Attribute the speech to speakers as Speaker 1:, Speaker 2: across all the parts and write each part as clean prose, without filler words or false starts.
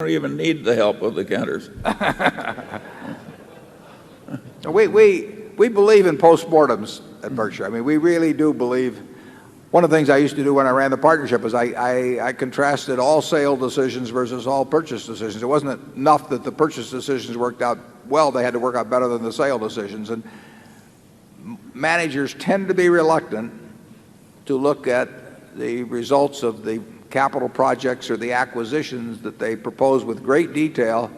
Speaker 1: don't even need the help of the Kenters.
Speaker 2: We believe in postmortems at Berkshire. I mean, we really do believe. One of the things I used to do when I ran the partnership is I contrasted all sale decisions versus all purchase decisions. It wasn't enough that the purchase decisions worked out well. They had to work out better than the sale decisions. And managers tend to be reluctant to look at the results of the capital projects or the acquisitions that they propose with great detail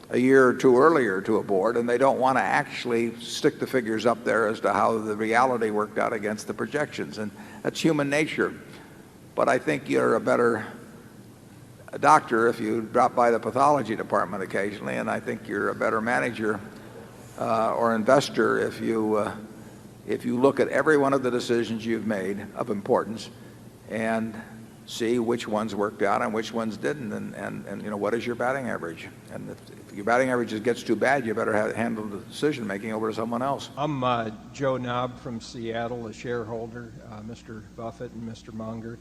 Speaker 2: a year or two earlier to a board, and they don't want to actually stick the figures up there as to how the reality worked out against the projections. And that's human nature. But I think you're a better doctor if you drop by the pathology department occasionally, and I think you're a better manager or investor if you look at every one of the decisions you've made of importance and see which ones worked out and which ones didn't, and you know, what is your batting average? And if your batting average gets too bad, you better handle the decision making over to someone else.
Speaker 3: I'm Joe Knobb from Seattle, a shareholder, Mr. Buffett and Mr. Munger.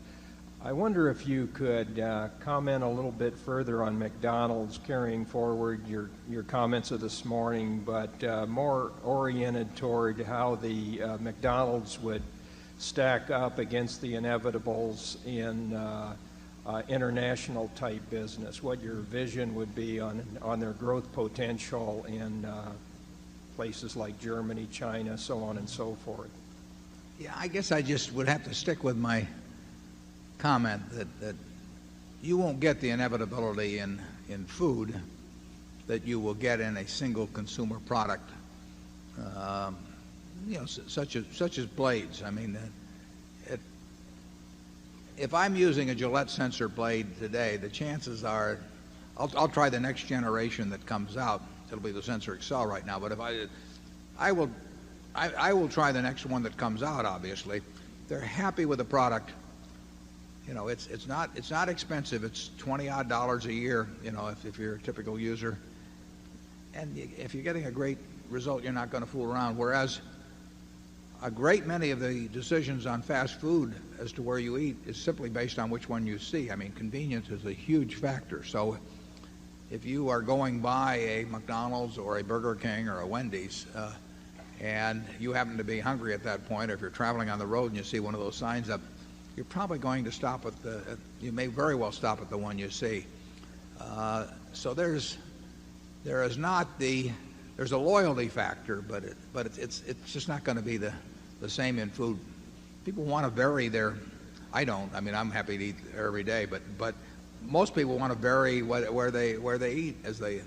Speaker 3: I wonder if you could comment a little bit further on McDonald's, carrying forward your comments of this morning, but more oriented toward how the McDonald's would stack up against the inevitables in international type business, what your vision would be on their growth potential in places like Germany, China, so on and so forth.
Speaker 4: Yeah, I guess I just would have to stick with my comment that you won't get the inevitability in food that you will get in a single consumer product. You know, such as blades. I mean, if I'm using a Gillette sensor blade today, the chances are I'll try the next generation that comes out. It'll be the Sensor Excel right now, but if I will try the next one that comes out. Obviously, they're happy with the product. You know, it's not expensive. It's $20-odd a year. You know, if you're a typical user, and if you're getting a great result, you're not going to fool around. Whereas a great many of the decisions on fast food as to where you eat is simply based on which one you see. I mean, convenience is a huge factor. So if you are going by a McDonald's or a Burger King or a Wendy's and you happen to be hungry at that point, or if you're traveling on the road and you see one of those signs up, you're probably going to stop at you may very well stop at the one you see. So there's a loyalty factor, but it's just not going to be the same in food. People want to vary their. I don't. I mean, I'm happy to eat every day, but most people want to vary where they eat as they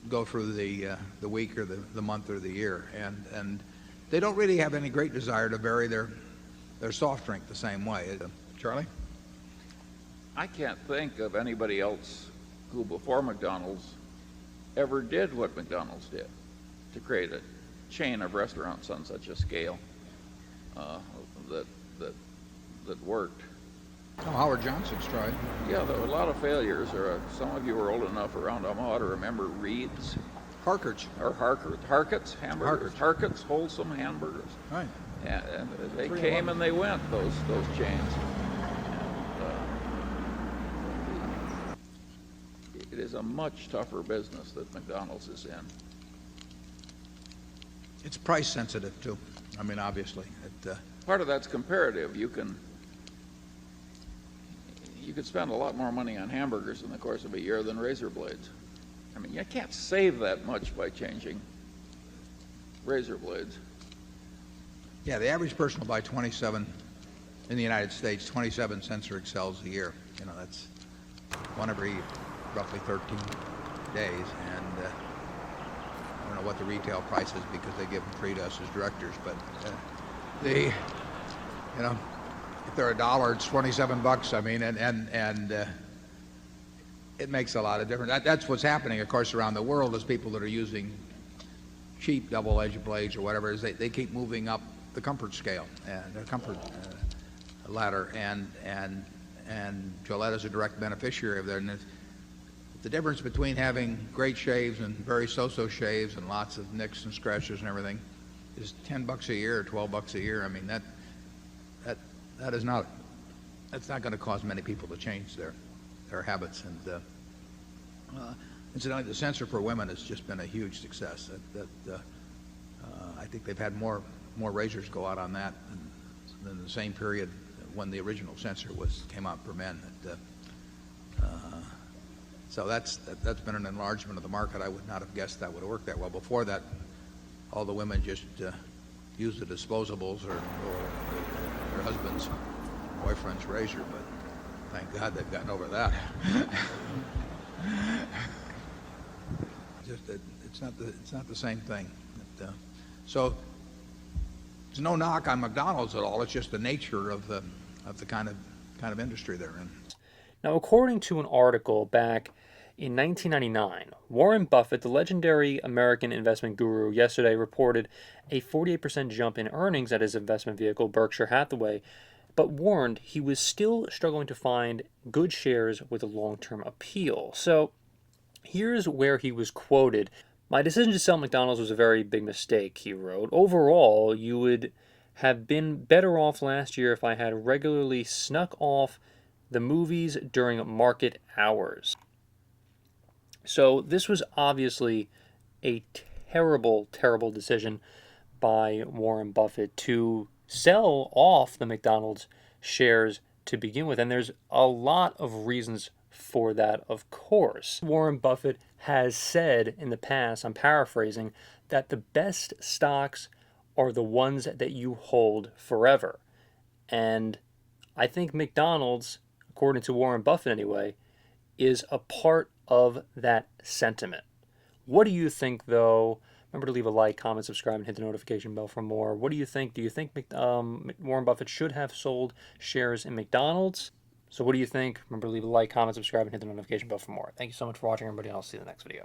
Speaker 4: go through the week or the month or the year, and they don't really have any great desire to vary their soft drink the same way. Charlie?
Speaker 1: I can't think of anybody else who before McDonald's ever did what McDonald's did to create a chain of restaurants on such a scale that worked.
Speaker 4: Oh, Howard Johnson's tried.
Speaker 1: Yeah, there were a lot of failures. Some of you were old enough around Omaha to remember Reed's.
Speaker 4: Harkert's.
Speaker 1: Or Harkett's hamburgers. Harkett's wholesome hamburgers.
Speaker 4: Right.
Speaker 1: And they came and they went, those chains. It is a much tougher business that McDonald's is in.
Speaker 4: It's price sensitive too. I mean, obviously.
Speaker 1: Part of that's comparative. You could spend a lot more money on hamburgers in the course of a year than razor blades. I mean, you can't save that much by changing razor blades.
Speaker 4: Yeah, the average person will buy 27 in the United States, 27 Sensor Excels a year. You know, that's one every roughly 13 days, and I don't know what the retail price is because they give them free to us as directors, but you know, if they're $1, it's $27. I mean, and it makes a lot of difference. That's what's happening, of course, around the world, is people that are using cheap double-edged blades or whatever, is they keep moving up the comfort scale and the comfort ladder, and Gillette is a direct beneficiary of that. And the difference between having great shaves and very so-so shaves and lots of nicks and scratches and everything is $10 a year or $12 a year. I mean, that's not going to cause many people to change their their habits. And incidentally, the censor for women has just been a huge success. I think they've had more razors go out on that than the same period when the original censor came out for men. So that's been an enlargement of the market. I would not have guessed that would have worked that well. Before that, all the women just used the disposables or their husband's boyfriend's razor, but thank God they've gotten over that. It's not the same thing. So there's no knock on McDonald's at all. It's just the nature of the kind of industry they're in.
Speaker 5: Now, according to an article back in 1999, Warren Buffett, the legendary American investment guru, yesterday reported a 48% jump in earnings at his investment vehicle, Berkshire Hathaway, but warned he was still struggling to find good shares with a long-term appeal. So here's where he was quoted. "My decision to sell McDonald's was a very big mistake," he wrote. "Overall, you would have been better off last year if I had regularly snuck off the movies during market hours." So this was obviously a terrible, terrible decision by Warren Buffett to sell off the McDonald's shares to begin with. And there's a lot of reasons for that, of course. Warren Buffett has said in the past, I'm paraphrasing, that the best stocks are the ones that you hold forever. And I think McDonald's, according to Warren Buffett anyway, is a part of that sentiment. What do you think, though? Remember to leave a like, comment, subscribe, and hit the notification bell for more. What do you think? Do you think Warren Buffett should have sold shares in McDonald's? So what do you think? Remember to leave a like, comment, subscribe, and hit the notification bell for more. Thank you so much for watching, everybody, and I'll see you in the next video.